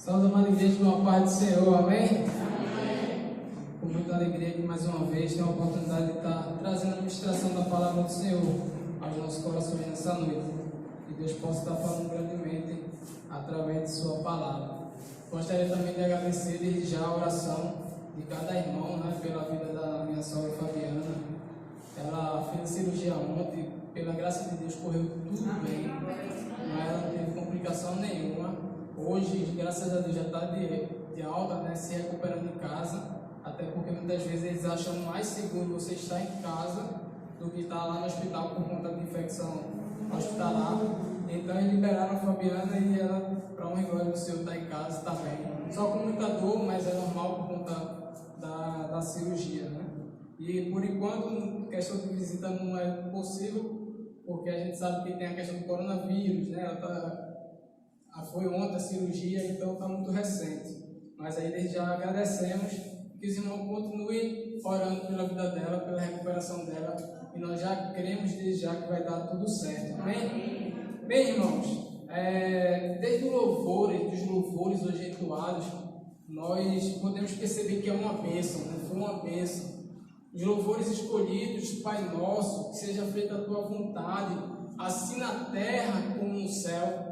Salve, amada igreja, com a paz do Senhor, amém? Com muita alegria que mais uma vez tem a oportunidade de estar trazendo a ministração da palavra do Senhor aos nossos corações nessa noite. Que Deus possa estar falando grandemente através de sua palavra. Gostaria também de agradecer desde já a oração de cada irmão, pela vida da minha sogra Fabiana. Ela fez a cirurgia ontem, pela graça de Deus correu tudo bem, ela não teve complicação nenhuma. Hoje, graças a Deus, já está de alta, se recuperando em casa, até porque muitas vezes eles acham mais seguro você estar em casa do que estar lá no hospital por conta de infecção hospitalar. Então eles liberaram a Fabiana e ela, para honra e glória do Senhor, está em casa, está bem. Só com muita dor, mas é normal por conta da cirurgia, E por enquanto, questão de visita não é possível, porque a gente sabe que tem a questão do coronavírus, foi ontem a cirurgia, então está muito recente. Mas aí desde já agradecemos que os irmãos continuem orando pela vida dela, pela recuperação dela, e nós já cremos desde já que vai dar tudo certo. Amém? Bem, irmãos, desde dos louvores hoje entoados, nós podemos perceber que é uma bênção, Foi uma bênção. Os louvores escolhidos, Pai Nosso, que seja feita a Tua vontade, assim na terra como no céu.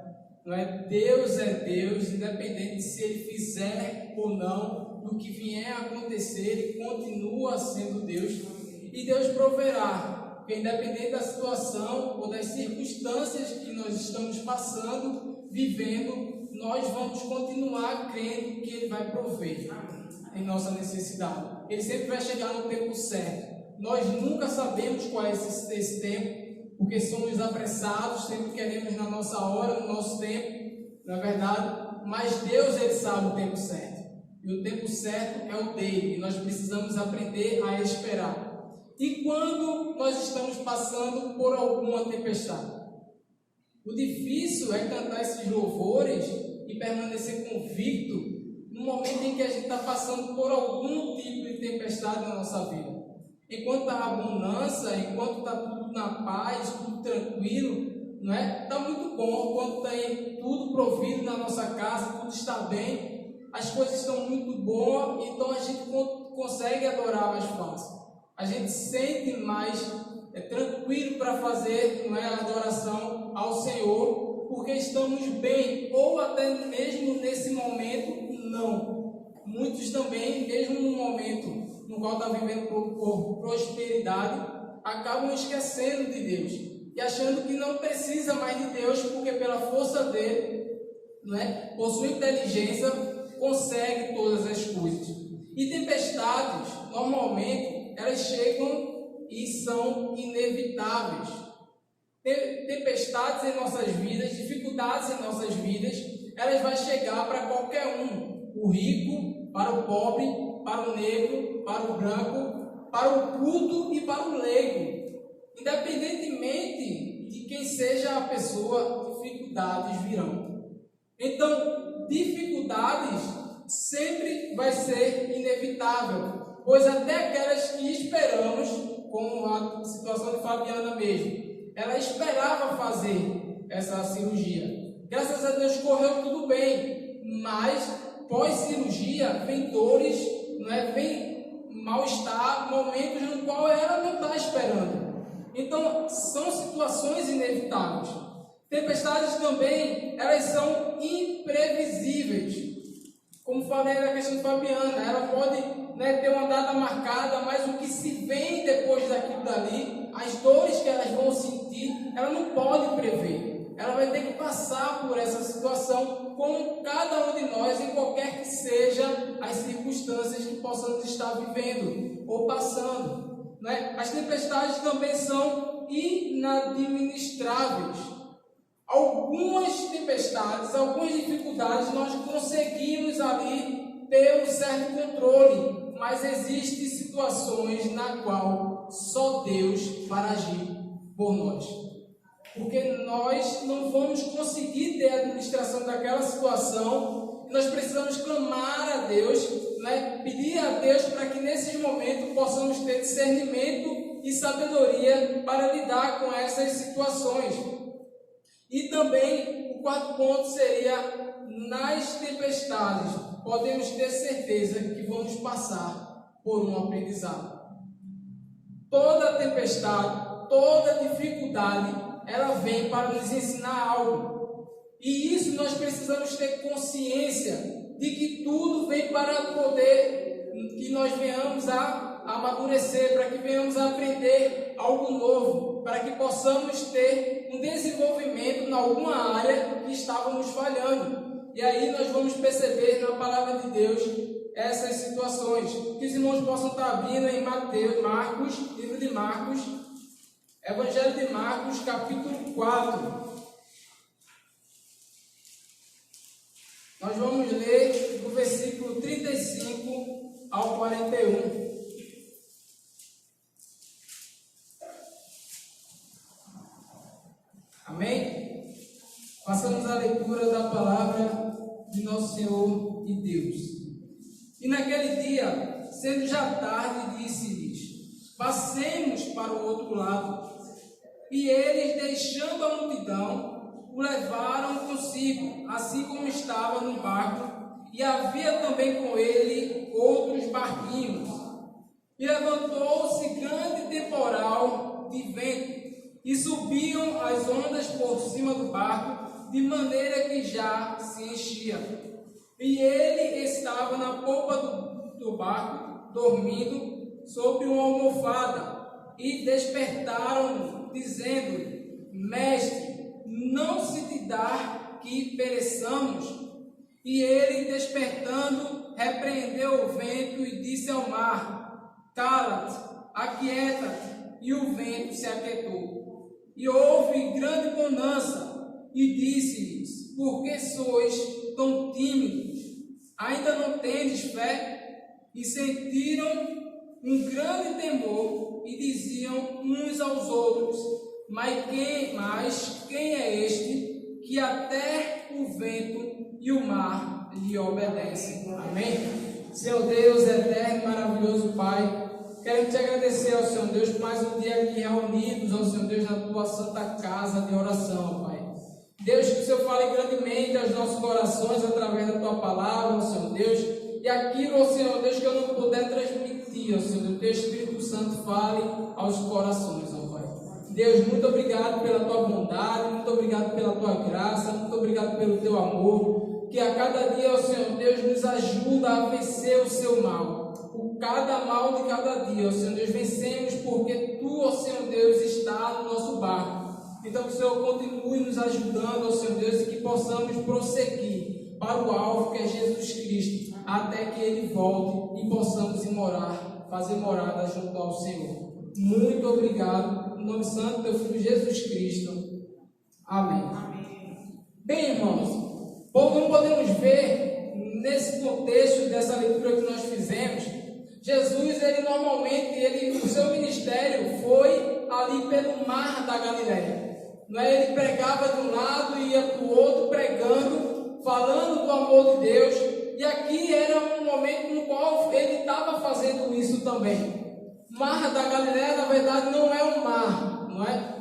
Deus é Deus, independente de se Ele fizer ou não, do que vier a acontecer, Ele continua sendo Deus. E Deus proverá, porque independente da situação ou das circunstâncias que nós estamos passando, vivendo, nós vamos continuar crendo que Ele vai prover em nossa necessidade. Ele sempre vai chegar no tempo certo. Nós nunca sabemos qual é esse tempo, porque somos apressados, sempre queremos na nossa hora, no nosso tempo, não é verdade? Mas Deus, Ele sabe o tempo certo. E o tempo certo é o dele. E nós precisamos aprender a esperar. E quando nós estamos passando por alguma tempestade? O difícil é cantar esses louvores e permanecer convicto no momento em que a gente está passando por algum tipo de tempestade na nossa vida. Enquanto está a abundância, enquanto está tudo na paz, tudo tranquilo, Está muito bom. Quando tem tudo provido na nossa casa, tudo está bem, as coisas estão muito boas, então a gente consegue adorar mais fácil. A gente sente mais tranquilo para fazer a adoração ao Senhor, porque estamos bem, ou até mesmo nesse momento, não. Muitos também, mesmo no momento no qual está vivendo por prosperidade, acabam esquecendo de Deus e achando que não precisa mais de Deus, porque pela força dele, por sua inteligência, consegue todas as coisas. E tempestades, normalmente, elas chegam e são inevitáveis. Tempestades em nossas vidas, dificuldades em nossas vidas, elas vão chegar para qualquer um, o rico, para o pobre, para o negro, para o branco, para o culto e para o leigo. Independentemente de quem seja a pessoa, dificuldades virão. Então, dificuldades sempre vai ser inevitável, pois até aquelas que esperamos, como a situação de Fabiana mesmo, ela esperava fazer essa cirurgia. Graças a Deus correu tudo bem, mas pós-cirurgia vem dores, vem mal-estar, momentos no qual ela não está esperando. Então, são situações inevitáveis. Tempestades também, elas são imprevisíveis. Como falei na questão de Fabiana, ela pode ter uma data marcada, mas o que se vem depois daquilo dali, as dores que elas vão sentir, ela não pode prever. Ela vai ter que passar por essa situação, como cada um de nós, em qualquer que seja as circunstâncias que possamos estar vivendo ou passando. As tempestades também são inadministráveis. Algumas tempestades, algumas dificuldades, nós conseguimos ali ter um certo controle, mas existem situações na qual só Deus para agir por nós. Porque nós não vamos conseguir ter a administração daquela situação, nós precisamos clamar a Deus, pedir a Deus para que nesses momentos possamos ter discernimento e sabedoria para lidar com essas situações. E também o quarto ponto seria nas tempestades, podemos ter certeza que vamos passar por um aprendizado. Toda tempestade, toda dificuldade, ela vem para nos ensinar algo. E isso nós precisamos ter consciência de que tudo vem para poder que nós venhamos a amadurecer, para que venhamos a aprender algo novo, para que possamos ter um desenvolvimento em alguma área que estávamos falhando. E aí nós vamos perceber na palavra de Deus essas situações. Que os irmãos possam estar abrindo em Marcos, livro de Marcos, Evangelho de Marcos, capítulo 4. Nós vamos ler do versículo 35 ao 41. Amém? Passamos a leitura da palavra de nosso Senhor e Deus. E naquele dia, sendo já tarde, disse-lhes: passemos para o outro lado. E eles, deixando a multidão, o levaram consigo, assim como estava no barco, e havia também com ele outros barquinhos. E levantou-se grande temporal de vento, e subiam as ondas por cima do barco, de maneira que já se enchia. E ele estava na polpa do barco, dormindo sobre uma almofada, e despertaram-no, dizendo: Mestre, não se te dá que pereçamos? E ele, despertando, repreendeu o vento e disse ao mar: Cala-te, aquieta-te. E o vento se aquietou. E houve grande bonança, e disse-lhes: Por que sois tão tímidos? Ainda não tendes fé? E sentiram um grande temor, e diziam uns aos outros: Mas quem é este, que até o vento e o mar lhe obedecem? Amém? Senhor Deus eterno, maravilhoso Pai, quero te agradecer ao Senhor Deus por mais um dia aqui reunidos, ao Senhor Deus, na tua santa casa de oração, Pai. Deus, que o Senhor fale grandemente aos nossos corações através da tua palavra, ó Senhor Deus, e aquilo, ó Senhor Deus, que eu não puder transmitir, ó Senhor Deus, teu Espírito Santo fale aos corações, ó Pai. Deus, muito obrigado pela tua bondade, muito obrigado pela tua graça, muito obrigado pelo teu amor, que a cada dia, ó Senhor Deus, nos ajuda a vencer o seu mal. Cada mal de cada dia, ó Senhor Deus, vencemos porque tu, ó Senhor Deus, está no nosso barco. Então que o Senhor continue nos ajudando, ó Senhor Deus, e que possamos prosseguir para o alvo que é Jesus Cristo, até que Ele volte e possamos ir morar, fazer morada junto ao Senhor. Muito obrigado, no nome santo do teu Filho Jesus Cristo. Amém. Bem, irmãos, como podemos ver nesse contexto dessa leitura que nós fizemos, Jesus, ele normalmente, o seu ministério foi ali pelo mar da Galileia. Não é? Ele pregava de um lado e ia para o outro pregando, falando do amor de Deus. E aqui era um momento no qual ele estava fazendo isso também. O mar da Galileia, na verdade, não é um mar, não é?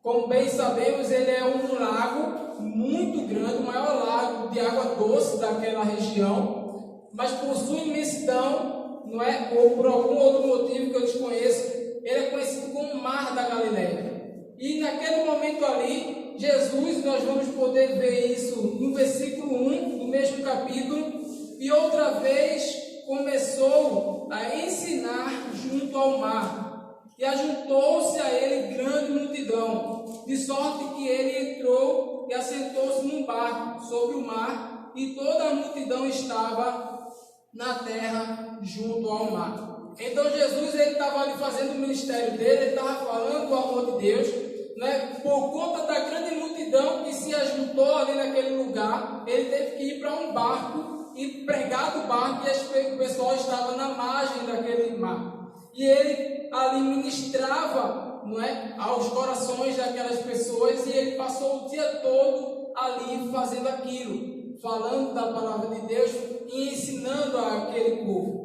Como bem sabemos, ele é um lago muito grande, o maior lago de água doce daquela região, mas por sua imensidão, não é? Ou por algum outro motivo que eu desconheço, ele é conhecido como Mar da Galileia. E naquele momento ali, Jesus, nós vamos poder ver isso no versículo 1 do mesmo capítulo, e outra vez começou a ensinar junto ao mar, e ajuntou-se a ele grande multidão, de sorte que ele entrou e assentou-se num barco sobre o mar, e toda a multidão estava na terra junto ao mar. Então Jesus, ele estava ali fazendo o ministério dele, ele estava falando do amor de Deus, né? Por conta da grande multidão que se ajuntou ali naquele lugar, ele teve que ir para um barco e pregar do barco, e o pessoal estava na margem daquele mar. E ele ali ministrava, não é, aos corações daquelas pessoas, e ele passou o dia todo ali fazendo aquilo, falando da palavra de Deus e ensinando aquele povo.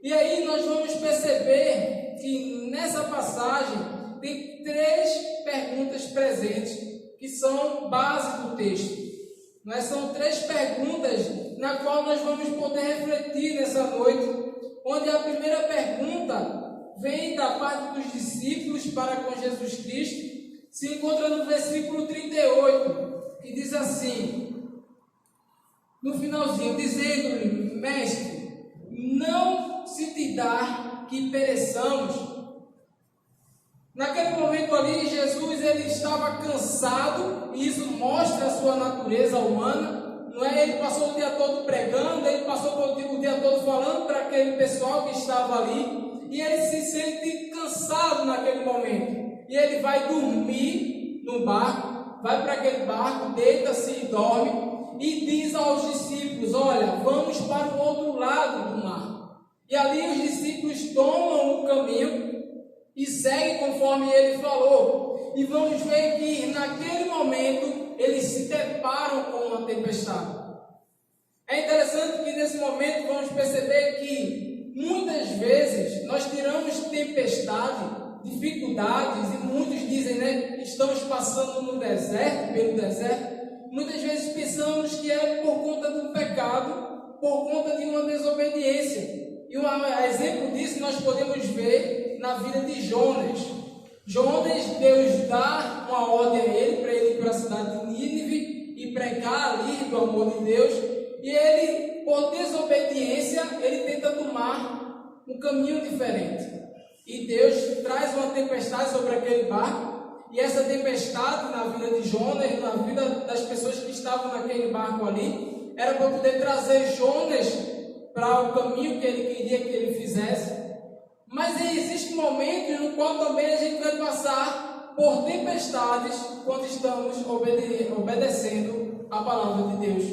E aí nós vamos perceber que nessa passagem tem três perguntas presentes que são base do texto. Mas são 3 perguntas na qual nós vamos poder refletir nessa noite, onde a primeira pergunta vem da parte dos discípulos para com Jesus Cristo, se encontra no versículo 38, que diz assim, no finalzinho, dizendo-lhe: Mestre, não se te dá que pereçamos. Naquele momento ali, Jesus ele estava cansado, e isso mostra a sua natureza humana. Não é? Ele passou o dia todo pregando, ele passou o dia todo falando para aquele pessoal que estava ali, e ele se sente cansado naquele momento. E ele vai dormir no barco, vai para aquele barco, deita-se e dorme, e diz aos discípulos: olha, vamos para o outro lado do mar. E ali os discípulos tomam o caminho e seguem conforme ele falou. E vamos ver que naquele momento eles se deparam com uma tempestade. É interessante que nesse momento vamos perceber que muitas vezes nós tiramos tempestade, dificuldades, e muitos dizem, né, estamos passando no deserto, pelo deserto. Muitas vezes pensamos que é por conta do pecado, por conta de uma desobediência. E um exemplo disso nós podemos ver na vida de Jonas. Jonas, Deus dá uma ordem a ele para ele ir para a cidade de Nínive e pregar ali do amor de Deus. E ele, por desobediência, ele tenta tomar um caminho diferente. E Deus traz uma tempestade sobre aquele barco. E essa tempestade na vida de Jonas, na vida das pessoas que estavam naquele barco ali, era para poder trazer Jonas para o caminho que ele queria que ele fizesse. Mas existem momentos no qual também a gente vai passar por tempestades quando estamos obedecendo a palavra de Deus.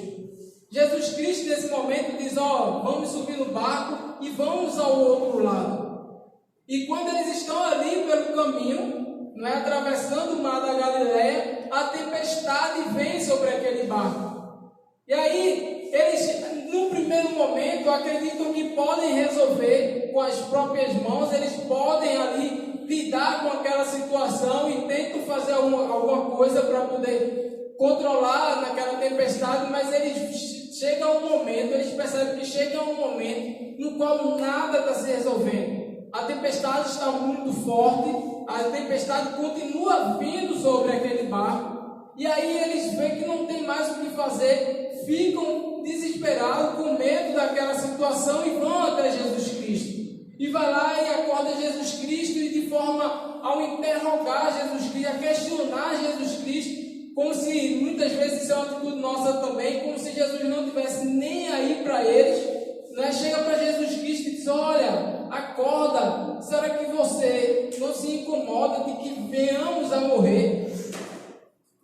Jesus Cristo nesse momento diz: vamos subir no barco e vamos ao outro lado. E quando eles estão ali pelo caminho, não é, atravessando o mar da Galileia, a tempestade vem sobre aquele barco. E aí eles, num primeiro momento, acreditam que podem resolver com as próprias mãos, eles podem ali lidar com aquela situação e tentam fazer alguma coisa para poder controlar naquela tempestade, mas eles chegam um momento, eles percebem que chega um momento no qual nada está se resolvendo. A tempestade está muito forte, a tempestade continua vindo sobre aquele barco, e aí eles veem que não tem mais o que fazer, ficam desesperados, com medo daquela situação, e vão até Jesus Cristo. E vai lá e acorda Jesus Cristo, e de forma ao interrogar Jesus Cristo, a questionar Jesus Cristo, como se muitas vezes isso é uma atitude nossa também, como se Jesus não tivesse nem aí para eles, né? Chega para Jesus Cristo e diz: olha, acorda, será que você não se incomoda de que venhamos a morrer?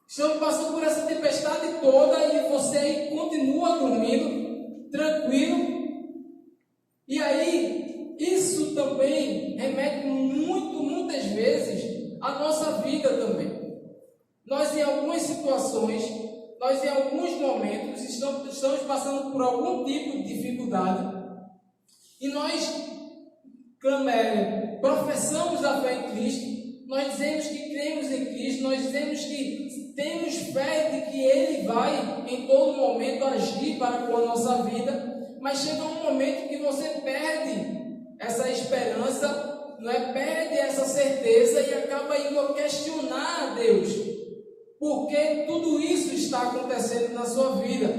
Estamos passando por essa tempestade toda e você continua dormindo, tranquilo. E aí, isso também remete muitas vezes à nossa vida também. Nós, em algumas situações, nós, em alguns momentos, estamos passando por algum tipo de dificuldade e nós professamos a fé em Cristo, nós dizemos que cremos em Cristo, nós dizemos que temos fé de que Ele vai em todo momento agir para com a nossa vida, mas chega um momento que você perde essa esperança, não é? Perde essa certeza e acaba indo a questionar a Deus, porque tudo isso está acontecendo na sua vida.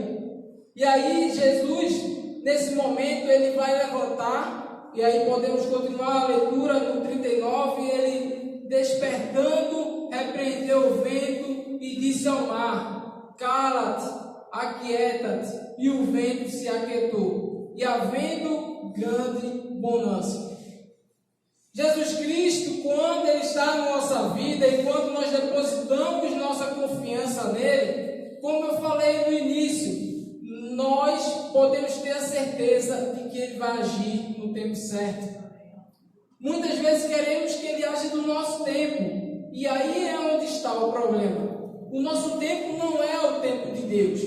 E aí Jesus, nesse momento, ele vai levantar, e aí podemos continuar a leitura no 39, ele despertando, repreendeu o vento e disse ao mar: cala-te, aquieta-te, e o vento se aquietou, e havendo grande bonança. Jesus Cristo, quando Ele está na nossa vida e quando nós depositamos nossa confiança nele, como eu falei no início, nós podemos ter a certeza de que Ele vai agir no tempo certo. Muitas vezes queremos que Ele age no nosso tempo, e aí é onde está o problema. O nosso tempo não é o tempo de Deus.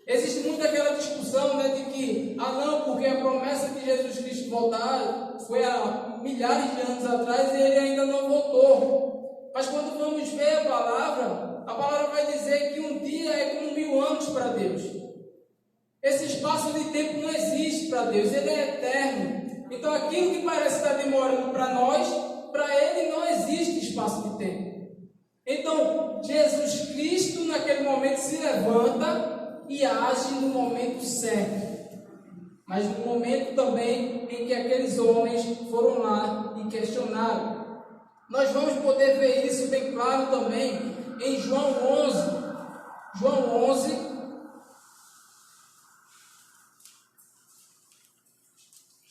Existe muito aquela discussão, né, de que, não, porque a promessa de Jesus Cristo voltar foi há milhares de anos atrás e Ele ainda não voltou. Mas quando vamos ver a palavra, a palavra vai dizer que um dia é como 1000 anos para Deus. Esse espaço de tempo não existe para Deus, ele é eterno. Então aquilo que parece estar demorando para nós, para ele não existe espaço de tempo. Então Jesus Cristo naquele momento se levanta e age no momento certo. Mas no momento também em que aqueles homens foram lá e questionaram. Nós vamos poder ver isso bem claro também em João 11. João 11.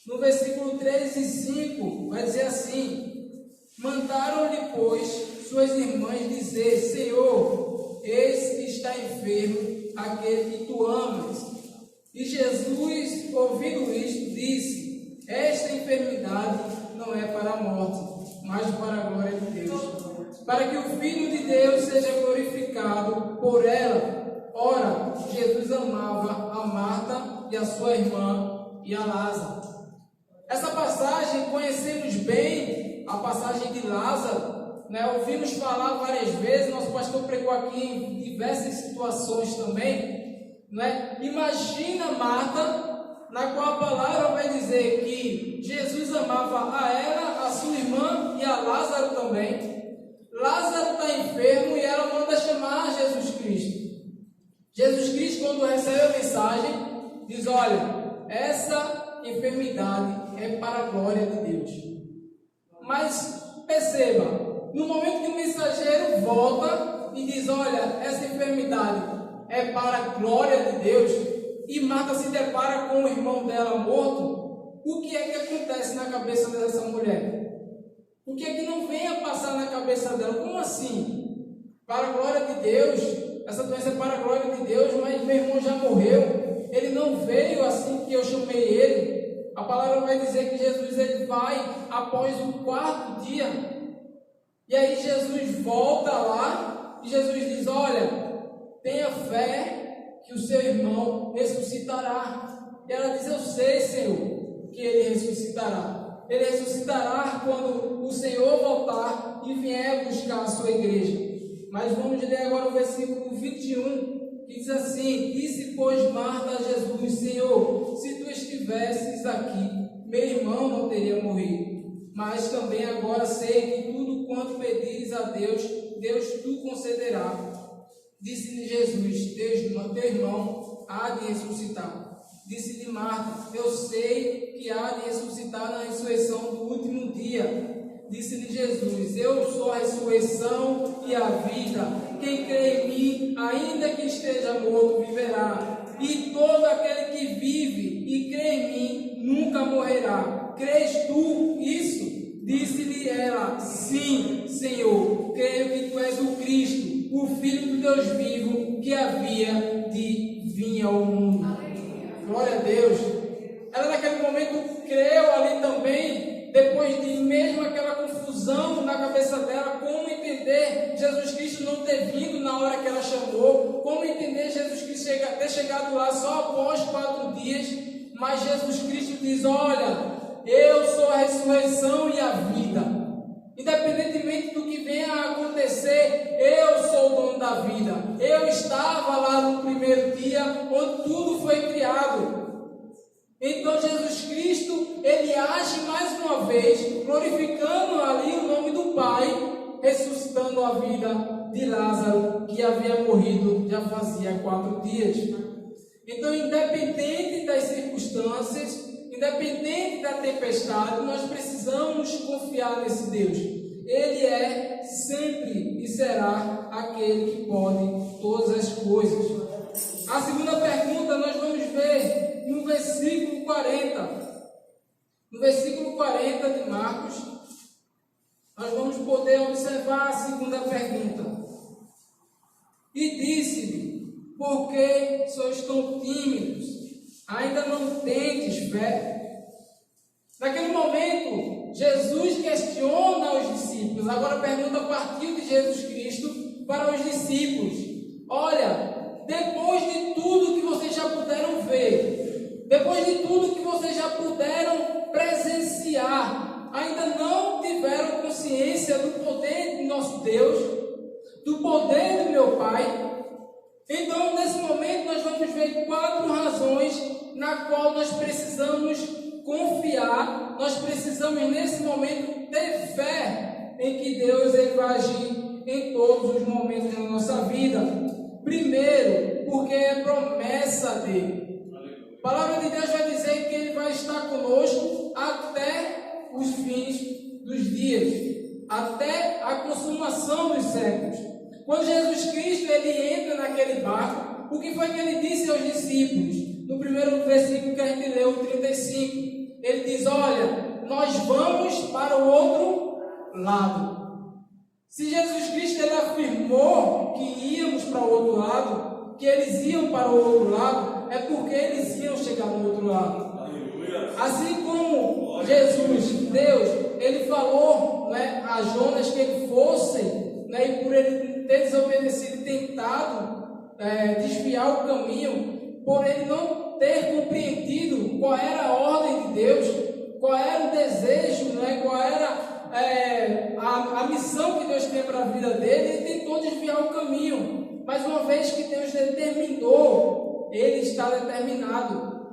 No versículo 3 e 5, vai dizer assim: mandaram-lhe, pois, suas irmãs dizer: Senhor, eis que está enfermo aquele que tu amas. E Jesus, ouvindo isto, disse: esta enfermidade não é para a morte, mas para a glória de Deus, para que o Filho de Deus seja glorificado por ela. Ora, Jesus amava a Marta e a sua irmã e a Lázaro. Essa passagem conhecemos bem, a passagem de Lázaro, né? Ouvimos falar várias vezes, nosso pastor pregou aqui em diversas situações também, né? Imagina Marta, na qual a palavra vai dizer que Jesus amava a ela, a sua irmã e a Lázaro também. Lázaro está enfermo e ela manda chamar Jesus Cristo. Jesus Cristo, quando recebe a mensagem, diz: olha, essa enfermidade é para a glória de Deus. Mas perceba, no momento que o mensageiro volta e diz: olha, essa enfermidade é para a glória de Deus, e Marta se depara com o irmão dela morto, o que é que acontece na cabeça dessa mulher? O que é que não vem a passar na cabeça dela? Como assim? Para a glória de Deus, essa doença é para a glória de Deus, mas meu irmão já morreu, ele não veio assim que eu chamei ele. A palavra vai dizer que Jesus ele vai após o 4º dia. E aí Jesus volta lá e Jesus diz: olha, tenha fé que o seu irmão ressuscitará. E ela diz: eu sei, Senhor, que ele ressuscitará. Ele ressuscitará quando o Senhor voltar e vier buscar a sua igreja. Mas vamos ler agora o versículo 21. Que diz assim: disse, pois, Marta a Jesus: Senhor, se tu estivesses aqui, meu irmão não teria morrido. Mas também agora sei que tudo quanto pedires a Deus, Deus tu concederá. Disse-lhe Jesus: teu irmão há de ressuscitar. Disse-lhe Marta: eu sei que há de ressuscitar na ressurreição do último dia. Disse-lhe Jesus: eu sou a ressurreição e a vida. Quem crê em mim, ainda que esteja morto, viverá. E todo aquele que vive e crê em mim, nunca morrerá. Crês tu isso? Disse-lhe ela: sim, Senhor, creio que tu és o Cristo, o Filho do Deus vivo, que havia de vir ao mundo. Glória a Deus. Ela naquele momento creu ali também. Depois de mesmo aquela confusão na cabeça dela, como entender Jesus Cristo não ter vindo na hora que ela chamou, como entender Jesus Cristo ter chegado lá só após 4 dias, mas Jesus Cristo diz: olha, eu sou a ressurreição e a vida, independentemente do que venha a acontecer, eu sou o dono da vida, eu estava lá no primeiro dia, onde tudo foi criado. Então Jesus Cristo, ele age mais uma vez, glorificando ali o nome do Pai, ressuscitando a vida de Lázaro, que havia morrido já fazia 4 dias. Então, independente das circunstâncias, independente da tempestade, nós precisamos confiar nesse Deus. Ele é sempre e será aquele que pode todas as coisas. A segunda pergunta nós vamos ver no versículo 40. No versículo 40 de Marcos, nós vamos poder observar a segunda pergunta. E disse-lhe: por que sois tão tímidos? Ainda não tendes fé? Naquele momento, Jesus questiona os discípulos. Agora pergunta a partir de Jesus Cristo para os discípulos: olha, depois de tudo que vocês já puderam ver, depois de tudo que vocês já puderam presenciar, ainda não tiveram consciência do poder de nosso Deus, do poder do meu Então, nesse momento, nós vamos ver 4 razões na qual nós precisamos confiar, nós precisamos, nesse momento, ter fé em que Deus ele vai agir em todos os momentos da nossa vida. Primeiro, porque é promessa dele. A palavra de Deus vai dizer que Ele vai estar conosco até os fins dos dias, até a consumação dos séculos. Quando Jesus Cristo ele entra naquele barco, o que foi que Ele disse aos discípulos? No primeiro versículo que a gente leu, 35, Ele diz: olha, nós vamos para o outro lado. Se Jesus Cristo ele afirmou que íamos para o outro lado, que eles iam para o outro lado, é porque eles iam chegar no outro lado. Aleluia. Assim como Jesus, Deus, ele falou, né, a Jonas que ele fosse, né, e por ele ter desobedecido e tentado desviar o caminho, por ele não ter compreendido qual era a ordem de Deus, qual era o desejo, né, qual era a missão que Deus tem para a vida dele, ele tentou desviar o caminho. Mas uma vez que Deus determinou, ele está determinado.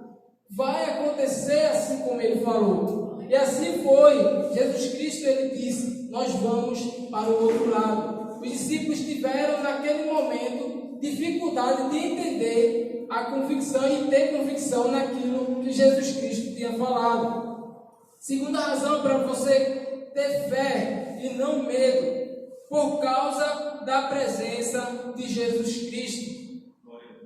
Vai acontecer assim como ele falou. E assim foi. Jesus Cristo ele disse: nós vamos para o outro lado. Os discípulos tiveram naquele momento dificuldade de entender a convicção e ter convicção naquilo que Jesus Cristo tinha falado. Segunda razão para você ter fé e não medo, por causa da presença de Jesus Cristo.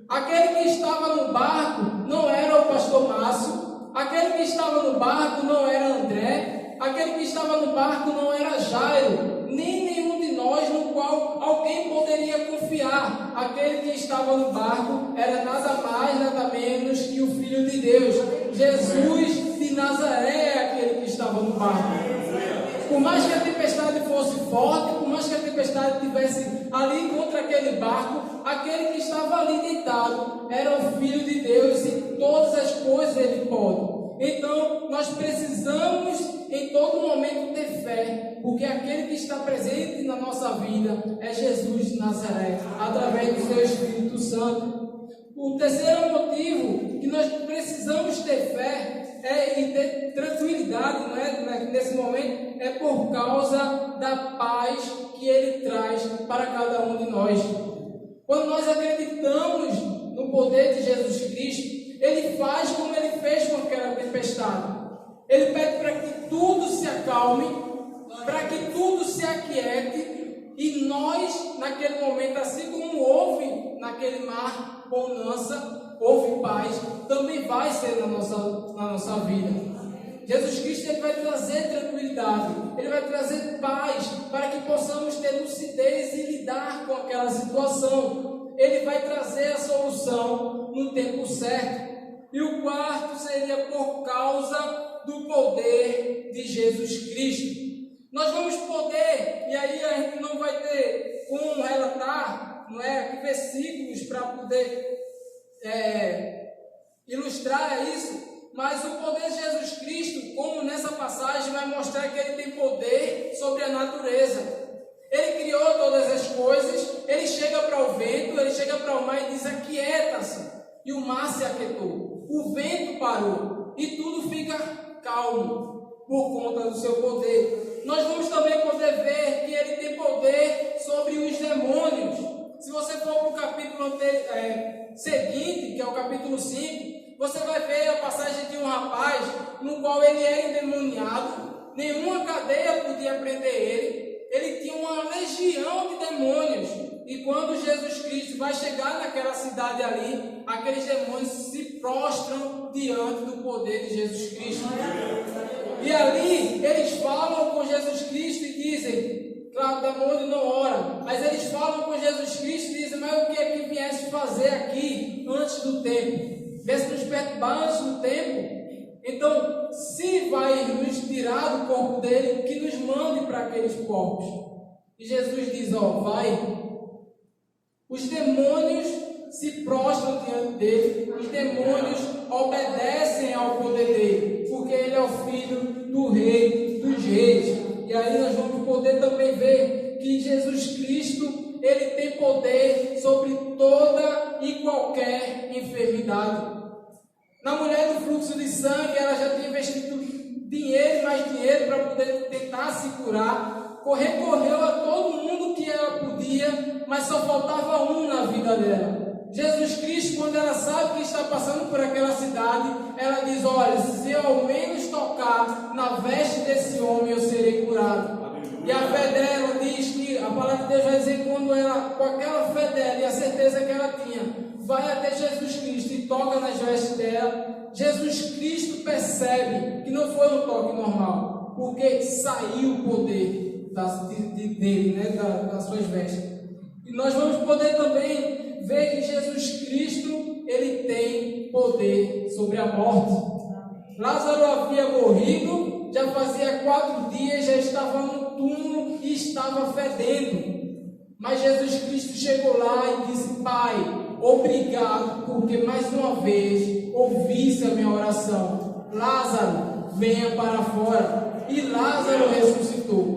Aquele que estava no barco não era o pastor Márcio, aquele que estava no barco não era André, aquele que estava no barco não era Jairo, nem nenhum de nós no qual alguém poderia confiar. Aquele que estava no barco era nada mais, nada menos que o Filho de Deus. Jesus de Nazaré é aquele que estava no barco. Por mais que a tempestade fosse forte, por mais que a tempestade estivesse ali contra aquele barco, aquele que estava ali deitado era o Filho de Deus e todas as coisas ele pode. Então, nós precisamos em todo momento ter fé, porque aquele que está presente na nossa vida é Jesus de Nazaré, através do seu Espírito Santo. O terceiro motivo que nós precisamos ter fé e ter tranquilidade, não é, nesse momento, é por causa da paz que Ele traz para cada um de nós. Quando nós acreditamos no poder de Jesus Cristo, Ele faz como Ele fez com aquela tempestade. Ele pede para que tudo se acalme, para que tudo se aquiete, e nós, naquele momento, assim como houve naquele mar bonança, houve paz, também vai ser na nossa vida. Jesus Cristo ele vai trazer tranquilidade, Ele vai trazer paz, para que possamos ter lucidez e lidar com aquela situação. Ele vai trazer a solução no tempo certo. E o quarto seria por causa do poder de Jesus Cristo. Nós vamos poder, e aí a gente não vai ter como relatar, não é, versículos para poder ilustrar isso, mas o poder de Jesus Cristo, como nessa passagem, vai mostrar que Ele tem poder sobre a natureza. Ele criou todas as coisas, Ele chega para o vento, Ele chega para o mar e diz: aquieta-se, e o mar se aquietou, o vento parou, e tudo fica calmo, por conta do seu poder. Nós vamos também poder ver que Ele tem poder sobre os demônios. Se você for para o capítulo seguinte, que é o capítulo 5, você vai ver a passagem de um rapaz no qual ele era endemoniado, nenhuma cadeia podia prender ele tinha uma legião de demônios, e quando Jesus Cristo vai chegar naquela cidade ali, aqueles demônios se prostram diante do poder de Jesus Cristo. E ali eles falam com Jesus Cristo e dizem, claro, o demônio não ora, mas eles falam com Jesus Cristo e dizem: mas o que é que vieste fazer aqui antes do tempo? Viesse nos perturbar antes do tempo? Então, se vai nos tirar do corpo dele, que nos mande para aqueles corpos. E Jesus diz: vai. Os demônios se prostram diante dele, os demônios obedecem ao poder dele, porque ele é o filho do Rei dos Reis. E aí nós vamos poder também ver que Jesus Cristo, ele tem poder sobre toda fluxo de sangue, ela já tinha investido dinheiro e mais dinheiro para poder tentar se curar, recorreu a todo mundo que ela podia, mas só faltava um na vida dela. Jesus Cristo, quando ela sabe que está passando por aquela cidade, ela diz: olha, se eu ao menos tocar na veste desse homem, eu serei curado. E a fé dela diz que, a palavra de Deus vai dizer, quando ela, com aquela fé dela e a certeza que ela tinha, vai até Jesus Cristo e toca nas vestes dela, Jesus Cristo percebe que não foi um toque normal, porque saiu o poder dele, né, das suas vestes. E nós vamos poder também ver que Jesus Cristo, ele tem poder sobre a morte. Lázaro havia morrido, já fazia 4 dias, já estava no túmulo e estava fedendo. Mas Jesus Cristo chegou lá e disse: Pai, obrigado, porque mais uma vez ouviste a minha oração. Lázaro, venha para fora. E Lázaro ressuscitou.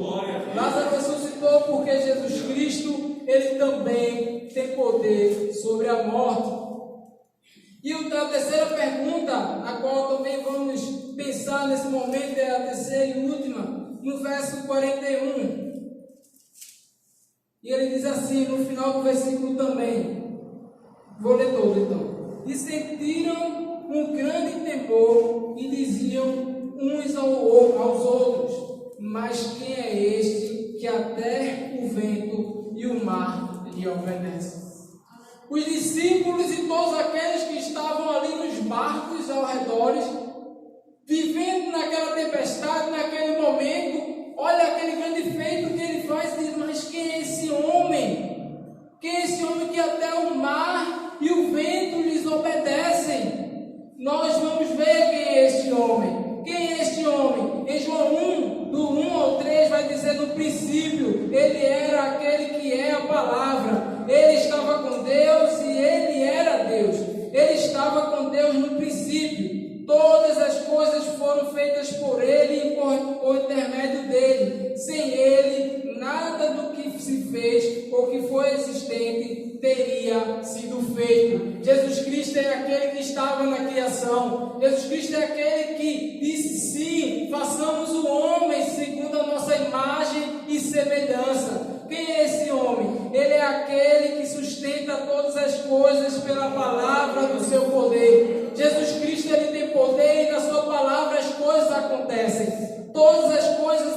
Lázaro ressuscitou porque Jesus Cristo, ele também tem poder sobre a morte. E a terceira pergunta, a qual também vamos pensar nesse momento, é a terceira e última, no verso 41. E ele diz assim, no final do versículo também, vou ler todo então: e sentiram um grande temor e diziam uns aos outros: mas quem é este que até o vento e o mar lhe obedecem? Os discípulos e todos aqueles que estavam ali nos barcos ao redor, vivendo naquela tempestade, naquele momento, olha aquele grande feito que ele faz e diz: mas quem é esse homem? Quem é esse homem que até o mar e o vento lhes obedecem? Nós vamos ver quem é este homem. Quem é este homem? Em João 1, do 1 ao 3, vai dizer: no princípio, ele era aquele que é a palavra. Ele estava com Deus e ele era Deus. Ele estava com Deus no princípio. Todas as coisas foram feitas por ele e por intermédio dele. Sem ele, nada do que se fez ou que foi existente teria sido feito. Jesus Cristo é aquele que estava na criação. Jesus Cristo é aquele que disse: sim, façamos o homem segundo a nossa imagem e semelhança. Quem é esse homem? Ele é aquele que sustenta todas as coisas pela palavra do seu poder. Jesus Cristo, ele tem poder e na sua palavra as coisas acontecem. Todas as coisas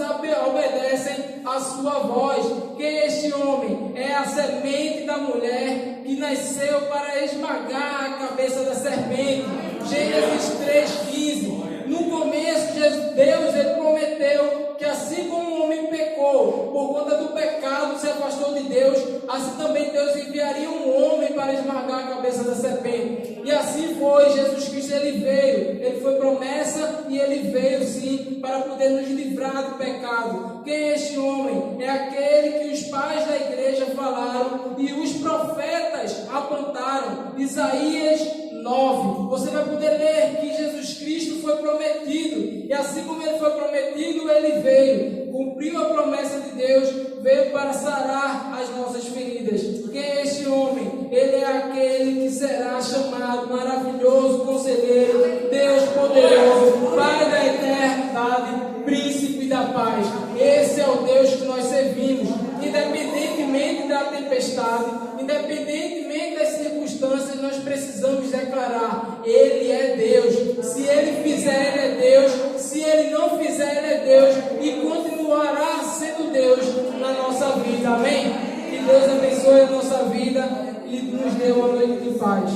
obedecem à sua voz. Quem é este homem? É a semente da mulher que nasceu para esmagar a cabeça da serpente. Gênesis 3,15. No começo, Deus ele prometeu que assim como o homem pecou, por conta do pecado se afastou de Deus, assim também Deus enviaria um homem para esmagar a cabeça da serpente. E assim foi. Jesus Cristo, ele veio, ele foi promessa e ele veio sim para poder nos livrar do pecado. Quem é este homem? É aquele que os pais da igreja falaram e os profetas apontaram. Isaías 9. Você vai poder ler que Jesus Cristo foi prometido, e assim como ele foi prometido, ele veio, cumpriu a promessa de Deus, veio para sarar as nossas feridas. Quem é este homem? Ele é aquele que será chamado maravilhoso conselheiro, Deus poderoso, Pai da eternidade, príncipe da paz. Esse é o Deus que nós servimos, independentemente da tempestade, independentemente das circunstâncias, nós precisamos declarar: ele é Deus. Se ele fizer, ele é Deus. Se ele não fizer, ele é Deus e continuará sendo Deus na nossa vida. Amém? Que Deus abençoe a nossa vida e nos dê uma noite de paz.